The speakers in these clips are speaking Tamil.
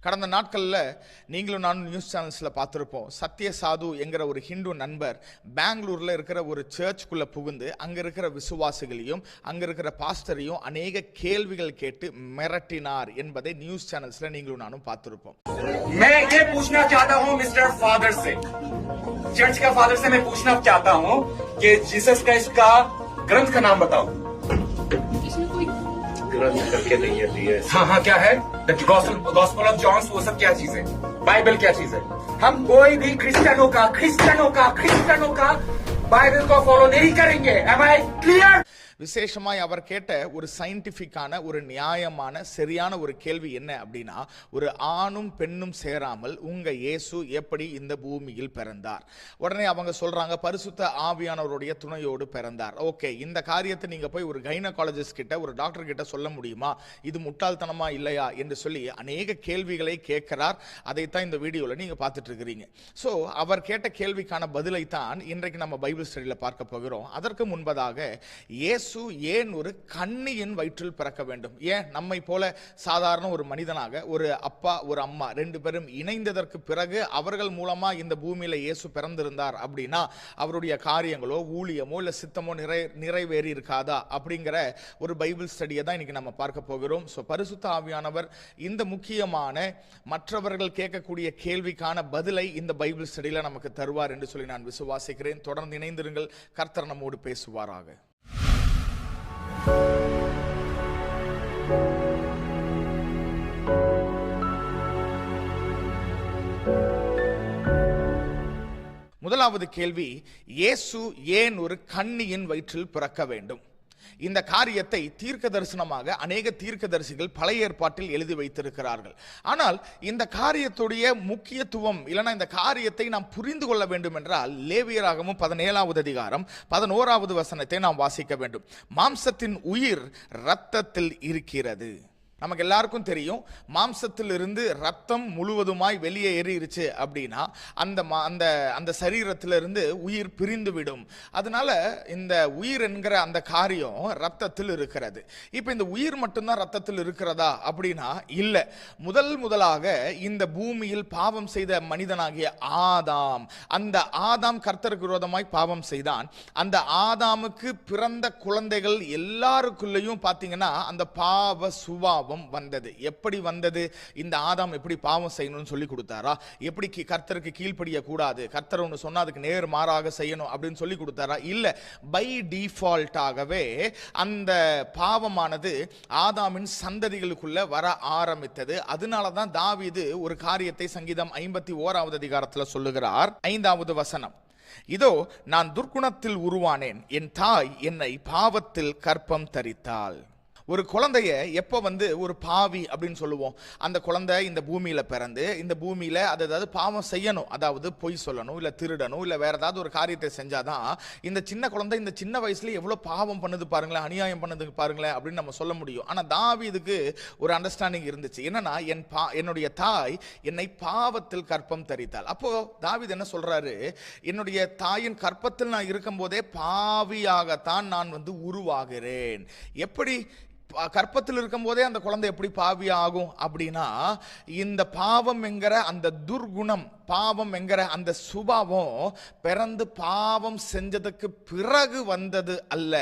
கடந்த நாட்களில் நீங்களும் நானும் நியூஸ் சேனல்ஸில் பார்த்துருப்போம். சத்ய சாது என்கிற ஒரு ஹிந்து நண்பர் பெங்களூரில் இருக்கிற ஒரு சர்ச்சுக்குள்ளே புகுந்து அங்கே இருக்கிற விசுவாசிகளையும் அங்கே இருக்கிற பாஸ்டரையும் அநேக கேள்விகள் கேட்டு மிரட்டினார் என்பதை நியூஸ் சேனல்ஸில் நீங்களும் நானும் பார்த்துருப்போம். मैं ये पूछना चाहता हूं मिस्टर फादर से, चर्च का फादर से मैं पूछना चाहता हूं कि जीसस क्राइस्ट का ग्रंथ का नाम बताओ। ग्रंथ करके नहीं है। हाँ क्या है? द गॉस्पेल ऑफ जॉन, वो सब क्या चीज है? बाइबल क्या चीज है? हम कोई भी क्रिश्चियनों का बाइबल को फॉलो नहीं करेंगे। Am I clear? விசேஷமாய் அவர் கேட்ட ஒரு சயின்டிஃபிக்கான ஒரு நியாயமான சரியான ஒரு கேள்வி என்ன அப்படின்னா, ஒரு ஆணும் பெண்ணும் சேராமல் உங்க இயேசு எப்படி இந்த பூமியில் பிறந்தார்? உடனே அவங்க சொல்றாங்க, பரிசுத்த ஆவியானவருடைய துணையோடு பிறந்தார். ஓகே, இந்த காரியத்தை நீங்க போய் ஒரு கைனகாலஜிஸ்ட் கிட்ட, ஒரு டாக்டர் கிட்ட சொல்ல முடியுமா? இது முட்டாள்தனமா இல்லையா என்று சொல்லி அநேக கேள்விகளை கேட்கிறார். அதைத்தான் இந்த வீடியோல நீங்க பார்த்துட்டு இருக்கிறீங்க. ஸோ அவர் கேட்ட கேள்விக்கான பதிலை தான் இன்றைக்கு நம்ம பைபிள் ஸ்டடியில் பார்க்க போகிறோம். அதற்கு முன்பதாக இயேசு ஏன் ஒரு கன்னியின் வயிற்றில் பிறக்க வேண்டும்? ஏன் நம்மை போல சாதாரண ஒரு மனிதனாக ஒரு அப்பா ஒரு அம்மா ரெண்டு பேரும் இணைந்ததற்கு பிறகு அவர்கள் மூலமா இந்த பூமியில இயேசு பிறந்திருந்தார் அப்படின்னா அவருடைய காரியங்களோ ஊழியமோ இல்ல சித்தமோ நிறைவேறி இருக்காதா அப்படிங்கிற ஒரு பைபிள் ஸ்டடியை தான் இன்னைக்கு நம்ம பார்க்க போகிறோம். ஸோ பரிசுத்த ஆவியானவர் இந்த முக்கியமான மற்றவர்கள் கேட்கக்கூடிய கேள்விக்கான பதிலை இந்த பைபிள் ஸ்டடியில நமக்கு தருவார் என்று சொல்லி நான் விசுவாசிக்கிறேன். தொடர்ந்து இணைந்திருங்கள். கர்த்தர் நம்மோடு பேசுவாராக. முதலாவது கேள்வி, இயேசு ஏன் ஒரு கன்னியின் வயிற்றில் பிறக்க வேண்டும்? இந்த காரியத்தை தீர்க்க தரிசனமாக அநேக தீர்க்கதரிசிகள் பழைய ஏற்பாட்டில் எழுதி வைத்திருக்கிறார்கள். ஆனால் இந்த காரியத்துடைய முக்கியத்துவம் இல்லைன்னா இந்த காரியத்தை நாம் புரிந்து கொள்ள வேண்டும் என்றால் லேவியராகமம் 17வது அதிகாரம் 11வது வசனத்தை நாம் வாசிக்க வேண்டும். மாம்சத்தின் உயிர் இரத்தத்தில் இருக்கிறது. நமக்கு எல்லாருக்கும் தெரியும், மாம்சத்தில் இருந்து ரத்தம் முழுவதுமாய் வெளியே ஏறிடுச்சு அப்படின்னா அந்த சரீரத்திலிருந்து உயிர் பிரிந்து விடும். அதனால இந்த உயிர் என்கிற அந்த காரியம் ரத்தத்தில் இருக்கிறது. இப்ப இந்த உயிர் மட்டும்தான் ரத்தத்தில் இருக்கிறதா அப்படின்னா இல்ல. முதலாக இந்த பூமியில் பாவம் செய்த மனிதனாகிய ஆதாம், அந்த ஆதாம் கர்த்தருக்கு விரோதமாய் பாவம் செய்தான். அந்த ஆதாமுக்கு பிறந்த குழந்தைகள் எல்லாருக்குள்ளேயும் பாத்தீங்கன்னா அந்த பாவ சுபாவம் வந்தது. எப்படி வந்தது? இந்த ஆதாம் எப்படி பாவம் செய்யணும்னு சொல்லி கொடுத்தாரா? எப்படி கர்த்தருக்கு கீழ்ப்படிய கூடாது, கர்த்தர் ஒன்று சொன்னா அதுக்கு நேர் மாறாக செய்யணும் அப்படின்னு சொல்லி கொடுத்தாரா? இல்ல. பை டிஃபால்ட்டாகவே அந்த பாவமானது ஆதாமின் சந்ததிகளுக்குள்ள வர ஆரம்பித்தது. அதனாலதான் தாவீது ஒரு காரியத்தை சங்கீதம் 51வது அதிகாரத்தில் சொல்லுகிறார். 5வது வசனம், இதோ நான் துர்க்குணத்தில் உருவானேன், என் தாய் என்னை பாவத்தில் கற்பம் தரித்தாள். ஒரு குழந்தைய எப்போ ஒரு பாவி அப்படின்னு சொல்லுவோம்? அந்த குழந்தை இந்த பூமியில பிறந்து இந்த பூமியில அதாவது பாவம் செய்யணும், அதாவது பொய் சொல்லணும் இல்ல திருடணும் இல்ல வேற ஏதாவது ஒரு காரியத்தை செஞ்சாதான் இந்த சின்ன குழந்தை இந்த சின்ன வயசுல எவ்வளவு பாவம் பண்ணுது பாருங்களேன், அநியாயம் பண்ணுது பாருங்களேன் அப்படின்னு நம்ம சொல்ல முடியும். ஆனா தாவீதுக்கு ஒரு அண்டர்ஸ்டாண்டிங் இருந்துச்சு. என்னன்னா என்னுடைய தாய் என்னை பாவத்தில் கற்பம் தரித்தாள். அப்போ தாவீது என்ன சொல்றாரு? என்னுடைய தாயின் கற்பத்தில் நான் இருக்கும் போதே பாவியாகத்தான் நான் உருவாகிறேன். எப்படி கற்பத்தில் இருக்கும் போதே அந்த குழந்தை எப்படி பாவி ஆகும் அப்படின்னா, இந்த பாவம் என்கிற அந்த துர்குணம், பாவம் என்கிற அந்த சுபாவம் பிறந்து பாவம் செஞ்சதுக்கு பிறகு வந்தது அல்ல.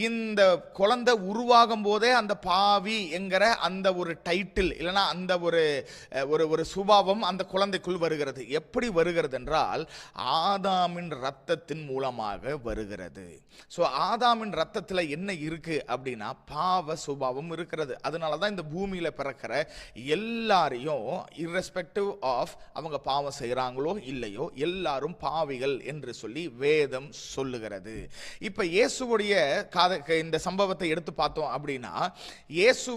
இந்த குழந்தை உருவாகும் போதே அந்த பாவி என்கிற அந்த ஒரு டைட்டில் இல்லைன்னா அந்த ஒரு சுபாவம் அந்த குழந்தைக்குள் வருகிறது. எப்படி வருகிறது என்றால் ஆதாமின் ரத்தத்தின் மூலமாக வருகிறது. ஸோ ஆதாமின் ரத்தத்தில் என்ன இருக்கு அப்படின்னா பாவ சுபாவம் இருக்கிறது. அதனாலதான் இந்த பூமியில பிறக்கிற எல்லாரையும் irrespective of அவங்க பாவம் செய்யறாங்களோ இல்லையோ எல்லாரும் பாவிகள் என்று சொல்லி வேதம் சொல்லுகிறது. இப்ப இயேசுவுடைய இந்த சம்பவத்தை எடுத்து பார்த்தோம் அப்படின்னா, இயேசு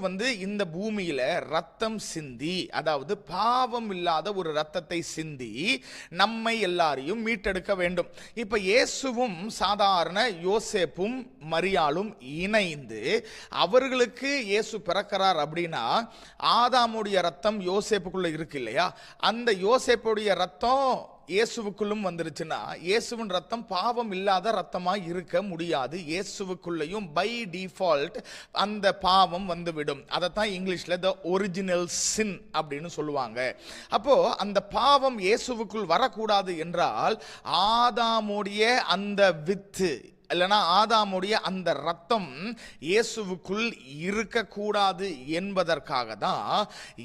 இந்த பூமியில ரத்தம் சிந்தி, அதாவது பாவம் இல்லாத ஒரு ரத்தத்தை சிந்தி நம்மை எல்லாரையும் மீட்டெடுக்க வேண்டும். இப்ப இயேசுவும் சாதாரண யோசேப்பும் மரியாளும் இணைந்து அவர்களுக்கு இயேசு பிறக்கிறார் அப்படின்னா, ஆதாமுடைய ரத்தம் யோசேப்புக்குள்ள இருக்கு இல்லையா? அந்த யோசேப்புடைய ரத்தம் இயேசுவுக்குள்ளும் வந்துருச்சுன்னா இயேசுவின் ரத்தம் பாவம் இல்லாத ரத்தமா இருக்க முடியாது. இயேசுவுக்குள்ளேயும் பை டிஃபால்ட் அந்த பாவம் வந்துவிடும். அதைத்தான் இங்கிலீஷ்ல த ஒரிஜினல் சின் அப்படின்னு சொல்லுவாங்க. அப்போ அந்த பாவம் இயேசுவுக்குள் வரக்கூடாது என்றால் ஆதாமுடைய அந்த வித்து இல்லைனா ஆதாமுடைய அந்த ரத்தம் இயேசுவுக்குள் இருக்கக்கூடாது என்பதற்காக தான்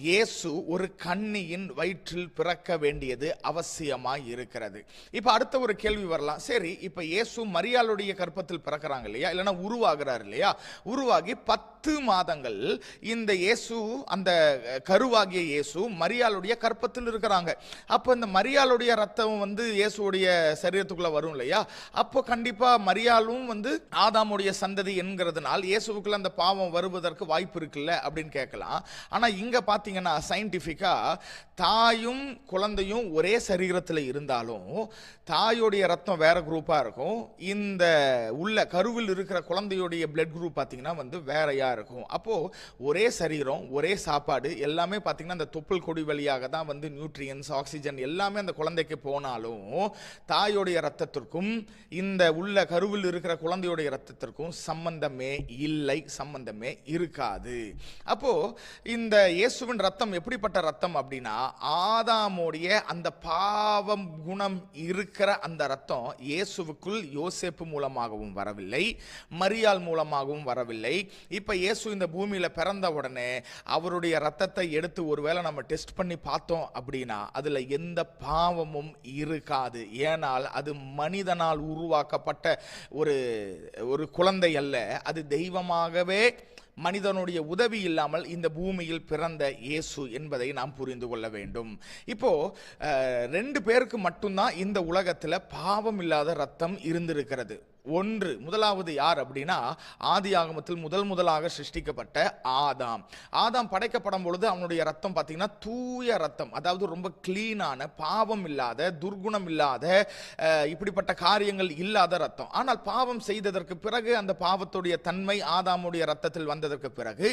இயேசு ஒரு கன்னியின் வயிற்றில் பிறக்க வேண்டியது அவசியமாய் இருக்கிறது. இப்ப அடுத்த ஒரு கேள்வி வரலாம். சரி, இப்ப இயேசு மரியாளுடைய கர்ப்பத்தில் பிறக்கிறாங்க இல்லையா, இல்லைன்னா உருவாகிறார் இல்லையா, உருவாகி 10 மாதங்கள் இந்த இயேசு அந்த கருவாகிய இயேசு மரியாளுடைய கர்ப்பத்தில் இருக்கிறாங்க. அப்ப இந்த மரியாளுடைய ரத்தம் இயேசுடைய சரீரத்துக்குள்ள வரும் இல்லையா, அப்போ கண்டிப்பா மரியாளும் ஆதாமுடைய சந்ததி என்கிறதுனால் இயேசுவுக்குள்ள அந்த பாவம் வருவதற்கு வாய்ப்பு இருக்குல்ல அப்படின்னு கேட்கலாம். ஆனா இங்க பாத்தீங்கன்னா சயின்டிபிக்கா தாயும் குழந்தையும் ஒரே சரீரத்தில் இருந்தாலும் தாயோடைய ரத்தம் வேற குரூப்பா இருக்கும், இந்த உள்ள கருவில் இருக்கிற குழந்தையோடைய பிளட் குரூப் பாத்தீங்கன்னா வேறையா இருக்கும். அப்போ ஒரே சரீரம் ஒரே சாப்பாடு எல்லாமே பாத்தீங்கன்னா அந்த தொப்புள் கொடி வழியாக தான் நியூட்ரியன்ஸ் ஆக்சிஜன் எல்லாமே அந்த குழந்தைக்கு போனாலும் தாயோடைய ரத்தத்திற்கும் இந்த உள்ள கருவில் இருக்கிற குழந்தையோடைய ரத்தத்திற்கும் சம்பந்தமே இல்லை, சம்பந்தமே இருக்காது. அப்போ இந்த இயேசுவின் ரத்தம் எப்படிப்பட்ட ரத்தம் அப்படின்னா ஆதாமுடைய அந்த பாவம் குணம் இருக்கிற அந்த ரத்தம் இயேசுவுக்குள் யோசேப்பு மூலமாகவும் வரவில்லை, மரியாள் மூலமாகவும் வரவில்லை. இப்ப இயேசு இந்த பூமியில பிறந்த உடனே அவருடைய ரத்தத்தை எடுத்து ஒருவேளை நம்ம டெஸ்ட் பண்ணி பார்த்தோம் அப்படின்னா அதுல எந்த பாவமும் இருக்காது. ஏனால் அது மனிதனால் உருவாக்கப்பட்ட ஒரு குழந்தை அல்ல, அது தெய்வமாகவே மனிதனுடைய உதவி இல்லாமல் இந்த பூமியில் பிறந்த இயேசு என்பதை நாம் புரிந்து கொள்ள வேண்டும். இப்போ 2 பேருக்கு மட்டும்தான் இந்த உலகத்தில் பாவம் இல்லாத ரத்தம் இருந்திருக்கிறது. முதலாவது யார் அப்படின்னா ஆதியாகமத்தில் முதலாக சிருஷ்டிக்கப்பட்ட ஆதாம் படைக்கப்படும் பொழுது அவனுடைய ரத்தம் பார்த்தீங்கன்னா தூய ரத்தம், அதாவது ரொம்ப கிளீனான பாவம் இல்லாத துர்குணம் இல்லாத இப்படிப்பட்ட காரியங்கள் இல்லாத ரத்தம். ஆனால் பாவம் செய்ததற்கு பிறகு அந்த பாவத்துடைய தன்மை ஆதாமுடைய ரத்தத்தில் வந்ததற்கு பிறகு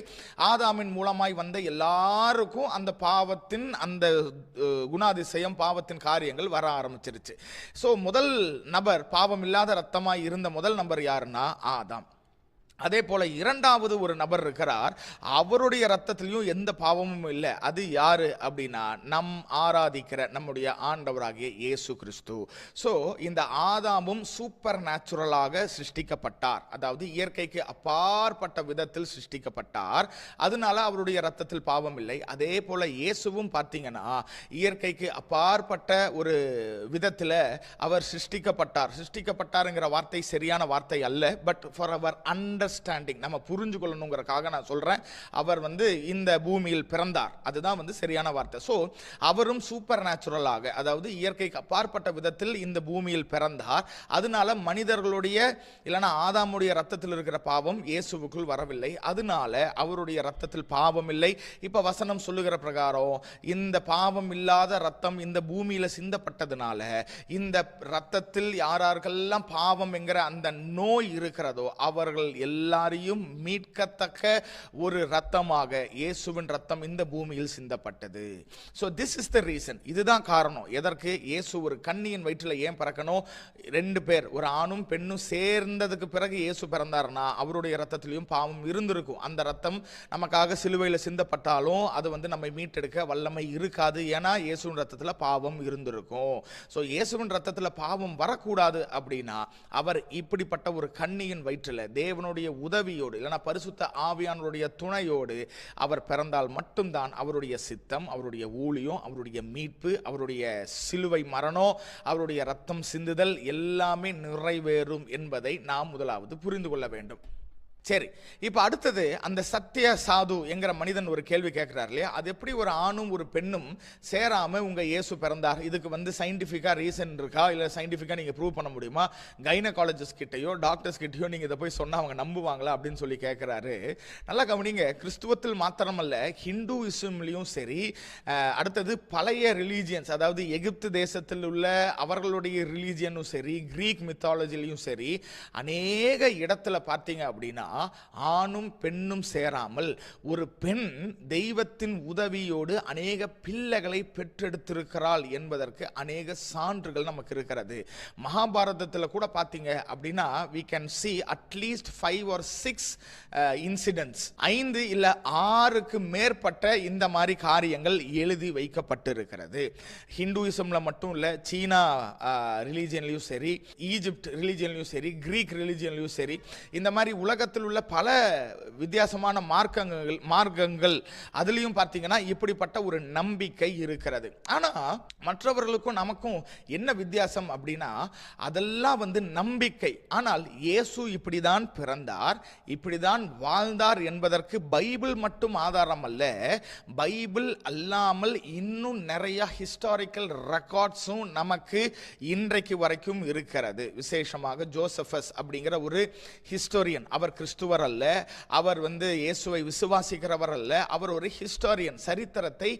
ஆதாமின் மூலமாய் வந்த எல்லாருக்கும் அந்த பாவத்தின் அந்த குணாதிசயம் பாவத்தின் காரியங்கள் வர ஆரம்பிச்சிருச்சு. ஸோ முதல் நபர் பாவம் இல்லாத ரத்தமாய் இருந்த முதல் நபர் யாருன்னா ஆதாம். அதே போல இரண்டாவது ஒரு நபர் இருக்கிறார், அவருடைய ரத்தத்திலையும் எந்த பாவமும் இல்லை. அது யாரு அப்படின்னா நம் ஆராதிக்கிற நம்முடைய ஆண்டவராகிய இயேசு கிறிஸ்து. ஸோ இந்த ஆதாமும் சூப்பர் நேச்சுரலாக சிருஷ்டிக்கப்பட்டார், அதாவது இயற்கைக்கு அப்பாற்பட்ட விதத்தில் சிருஷ்டிக்கப்பட்டார். அதனால அவருடைய ரத்தத்தில் பாவம் இல்லை. அதே போல இயேசுவும் பார்த்தீங்கன்னா இயற்கைக்கு அப்பாற்பட்ட ஒரு விதத்தில் அவர் சிருஷ்டிக்கப்பட்டாருங்கிற வார்த்தை சரியான வார்த்தை அல்ல, பட் ஃபார் அவர் அண்டர்ஸ்டாண்டிங் நம்ம புரிஞ்சு கொள்ளணுங்கிறதுக்காக நான் சொல்றேன். அவர் இந்த பூமியில் பிறந்தார், அதுதான் சரியான வார்த்தை. ஸோ அவரும் சூப்பர் நேச்சுரலாக, அதாவது இயற்கைக்கு அப்பாற்பட்ட விதத்தில் இந்த பூமியில் பிறந்தார். அதனால மனிதர்களுடைய இல்லைன்னா ஆதாமுடைய ரத்தத்தில் இருக்கிற பாவம் இயேசுவுக்குள் வரவில்லை, அதனால அவருடைய ரத்தத்தில் பாவம் இல்லை. இப்ப வசனம் சொல்லுகிற பிரகாரம் இந்த பாவம் இல்லாத ரத்தம் இந்த பூமியில சிந்தப்பட்டதுனால இந்த ரத்தத்தில் யாரெல்லாம் பாவம் என்கிற அந்த நோய் இருக்கிறதோ அவர்கள் எல்லாரையும் மீட்கத்தக்க ஒரு ரத்தமாக இயேசுவின் ரத்தம் இந்த பூமியில் சிந்தப்பட்டது. So this is the reason, இதுதான் காரணம் எதற்கு இயேசு ஒரு கன்னியின் வயிற்றில் ஏன் பிறக்கணும். 2 பேர், ஒரு ஆணும் பெண்ணும் சேர்ந்ததுக்கு பிறகு இயேசு பிறந்தார்னா அவருடைய ரத்தத்திலையும் பாவம் இருந்திருக்கும். அந்த ரத்தம் நமக்காக சிலுவையில் சிந்தப்பட்டாலும் அது நம்மை மீட்டெடுக்க வல்லமை இருக்காது, ஏன்னா இயேசுவின் ரத்தத்தில் பாவம் இருந்திருக்கும். ஸோ இயேசுவின் ரத்தத்தில் பாவம் வரக்கூடாது அப்படின்னா அவர் இப்படிப்பட்ட ஒரு கன்னியின் வயிற்றில் தேவனுடைய உதவியோடு இல்லைனா பரிசுத்த ஆவியானவருடைய துணையோடு அவர் பிறந்தால் மட்டும்தான் அவருடைய சித்தம், அவருடைய ஊழியம், அவருடைய மீட்பு, அவருடைய சிலுவை மரணம், அவருடைய ரத்தம் சிந்துதல் எல்லாமே நிறைவேறும் என்பதை நாம் முதலாவது புரிந்து கொள்ள வேண்டும். சரி, இப்போ அடுத்தது அந்த சத்திய சாது என்கிற மனிதன் ஒரு கேள்வி கேட்கிறார் இல்லையா, அது எப்படி ஒரு ஆணும் ஒரு பெண்ணும் சேராம உங்க இயேசு பிறந்தார், இதுக்கு சயின்டிஃபிக்கா ரீசன் இருக்கா, இல்லை சயின்டிஃபிக்கா நீங்க ப்ரூவ் பண்ண முடியுமா, கைனகாலஜிஸ்ட் கிட்டயோ டாக்டர்ஸ் கிட்டயோ நீங்க இதை போய் சொன்னா அவங்க நம்புவாங்களா அப்படின்னு சொல்லி கேட்கிறாரு. நல்லா கவனிங்க, கிறிஸ்துவத்தில் மாத்திரமல்ல ஹிந்துயிசம்லையும் சரி, அடுத்தது பழைய ரிலீஜியன்ஸ், அதாவது எகிப்து தேசத்தில் உள்ள அவர்களுடைய ரிலீஜியனும் சரி, கிரீக் மித்தாலஜிலையும் சரி, அநேக இடத்துல பார்த்தீங்க அப்படின்னா ஆணும் பெண்ணும் சேராமல் ஒரு பெண் தெய்வத்தின் உதவியோடு அநேக பிள்ளைகளை பெற்றெடுத்திருக்கிறாள் என்பதற்கு அநேக சான்றுகள் நமக்கு இருக்கிறது. மகாபாரதத்தில் கூட பார்த்தீங்க அப்படின்னா we can see at least 5 or 6 incidents, 5 இல்ல 6க்கு மேற்பட்ட இந்த மாதிரி காரியங்கள் எழுதி வைக்கப்பட்டிருக்கிறது. ஹிந்துயிசம்ல மட்டும் இல்ல, சீனா ரிலீஜியன்லயும் சரி, ஈஜிப்ட் ரிலீஜியன்லயும் சரி, கிரீக் ரிலீஜியன்லயும் சரி, இந்த மாதிரி உலகத்தில் உள்ள பல வித்தியாசமான மார்க்கங்கள் அதுலயும் பார்த்தீங்கன்னா இப்படிப்பட்ட ஒரு நம்பிக்கை இருக்கிறது. ஆனா மற்றவர்களுக்கும் நமக்கும் என்ன வித்தியாசம் அப்படின்னா, அதெல்லாம் நம்பிக்கை. ஆனால் இயேசு இப்படிதான் பிறந்தார், இப்படிதான் வாழ்ந்தார் என்பதற்கு பைபிள் மட்டும் ஆதாரம் அல்ல. பைபிள் அல்லாமல் இன்னும் நிறைய ஹிஸ்டாரிக்கல் ரெக்கார்ட்ஸும் நமக்கு இன்றைக்கு வரைக்கும் இருக்கிறது. விசேஷமாக ஜோசபஸ் அப்படிங்கிற ஒரு ஹிஸ்டோரியன், அவர் கிறிஸ்துவர் அல்ல, அவர் இயேசுவை விசுவாசிக்கிறவர் அல்ல, அவர் ஒரு ஹிஸ்டோரியன், சரித்திரத்தை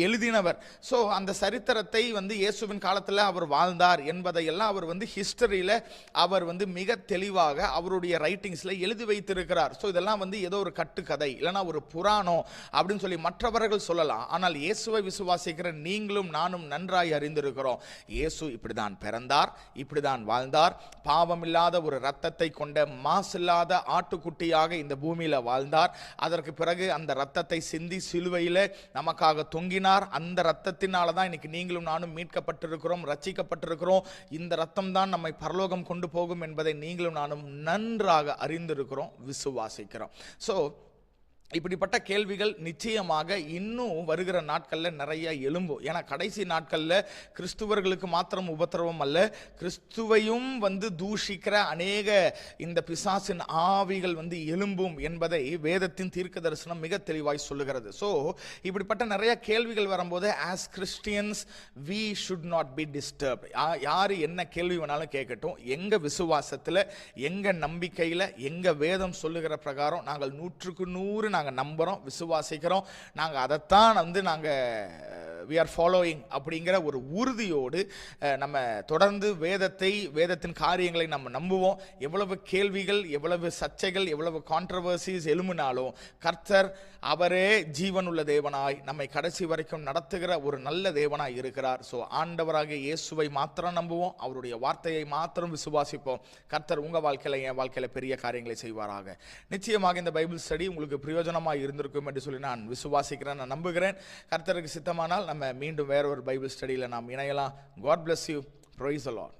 எழுதினவர். ஸோ அந்த சரித்திரத்தை இயேசுவின் காலத்தில் அவர் வாழ்ந்தார் என்பதையெல்லாம் அவர் ஹிஸ்டரியில் அவர் மிக தெளிவாக அவருடைய ரைட்டிங்ஸ்ல எழுதி வைத்திருக்கிறார். ஸோ இதெல்லாம் ஏதோ ஒரு கட்டுக்கதை இல்லைன்னா ஒரு புராணம் அப்படின்னு சொல்லி மற்றவர்கள் சொல்லலாம். ஆனால் இயேசுவை விசுவாசிக்கிற நீங்களும் நானும் நன்றாய் அறிந்திருக்கிறோம், இயேசு இப்படிதான் பிறந்தார், இப்படிதான் வாழ்ந்தார், பாவமில்லாத ஒரு இரத்தத்தை கொண்ட மாசில்லாத ஆட்டுக்குட்டியாக இந்த பூமியில வாழ்ந்தார். அதற்கு பிறகு அந்த இரத்தத்தை சிந்தி சிலுவையில் நமக்காக தொங்கினார். அந்த இரத்தத்தினால தான் இன்னைக்கு நீங்களும் நானும் மீட்கப்பட்டிருக்கிறோம், ரட்சிக்கப்பட்டிருக்கிறோம். இந்த இரத்தம் தான் நம்மை பரலோகம் கொண்டு போகும் என்பதை நீங்களும் நானும் நன்றாக அறிந்திருக்கிறோம், விசுவாசிக்கிறோம். ஸோ இப்படிப்பட்ட கேள்விகள் நிச்சயமாக இன்னும் வருகிற நாட்களில் நிறைய எழும்பும். ஏன்னா கடைசி நாட்களில் கிறிஸ்துவர்களுக்கு மாத்திரம் உபத்திரவம் அல்ல, கிறிஸ்துவையும் தூஷிக்கிற அநேக இந்த பிசாசின் ஆவிகள் எழும்பும் என்பதை வேதத்தின் தீர்க்க தரிசனம் மிக தெளிவாய் சொல்லுகிறது. ஸோ இப்படிப்பட்ட நிறைய கேள்விகள் வரும்போது as Christians we should not be disturbed. யார் என்ன கேள்வி வேணாலும் கேட்கட்டும், எங்க விசுவாசத்தில், எங்க நம்பிக்கையில், எங்க வேதம் சொல்லுகிற பிரகாரம் நாங்கள் 100க்கு 100 நாங்கள் நம்புகிறோம், விசுவாசிக்கிறோம். நாங்கள் அதைத்தான் நாங்கள் we are following அப்படிங்கிற ஒரு உறுதியோடு நம்ம தொடர்ந்து வேதத்தின் காரியங்களை நம்ம நம்புவோம். எவ்வளவு கேள்விகள், எவ்வளவு சர்ச்சைகள், எவ்வளவு கான்ட்ரவர்சிஸ் எழும்பினாலும் கர்த்தர் அவரே ஜீவனுள்ள தேவனாய் நம்மை கடைசி வரைக்கும் நடத்துகிற ஒரு நல்ல தேவனாய் இருக்கிறார். ஸோ ஆண்டவராகிய இயேசுவை மாத்திரம் நம்புவோம், அவருடைய வார்த்தையை மாத்திரம் விசுவாசிப்போம். கர்த்தர் உங்கள் வாழ்க்கையில், என் வாழ்க்கையில் பெரிய காரியங்களை செய்வாராக. நிச்சயமாக இந்த பைபிள் ஸ்டடி உங்களுக்கு பிரயோஜனமாக இருந்திருக்கும் என்று சொல்லி நான் விசுவாசிக்கிறேன், நான் நம்புகிறேன். கர்த்தருக்கு சித்தமானால் நம்ம மீண்டும் வேற ஒரு பைபிள் ஸ்டடியில் நாம் இணையலாம். God bless you. Praise the Lord.